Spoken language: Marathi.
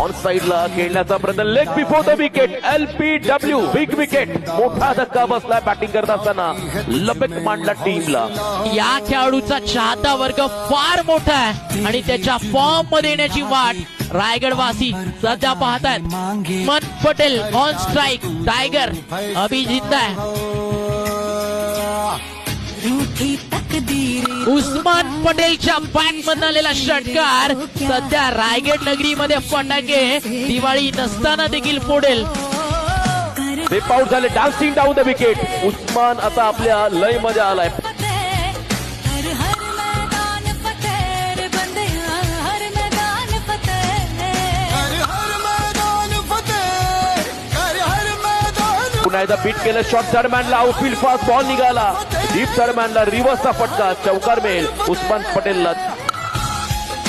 ऑन साइडला खेळण्याचा प्रयत्न, leg before the wicket, LPW big wicket. मोठा धक्का बसलाय बॅटिंग करत असताना, लपेट मांडला टीमला. या खेळाडूचा चाहता वर्ग फार मोठा आहे आणि त्याच्या फॉर्म मध्ये येण्याची वाट रायगडवासी सध्या पाहतायत. मन पटेल ऑन स्ट्राइक, टायगर अभी जिंदा है. उस्मान पटेलच्या बॅट मधून आलेला षटकार सध्या रायगड नगरीमध्ये फटाके दिवाळी नसताना देखील फोडेल. स्टेप आउट झाले, dancing down the wicket. Usman आता आपल्या लय मध्ये आलाय. पुन्हा एकदा बीट केलं, शॉट थर्डमॅनला, आउटफील्ड फास्ट बॉल निघाला, डीप थर्डमॅनला रिव्हर्सचा फटका, चौकार मिळेल उस्मान पटेलला.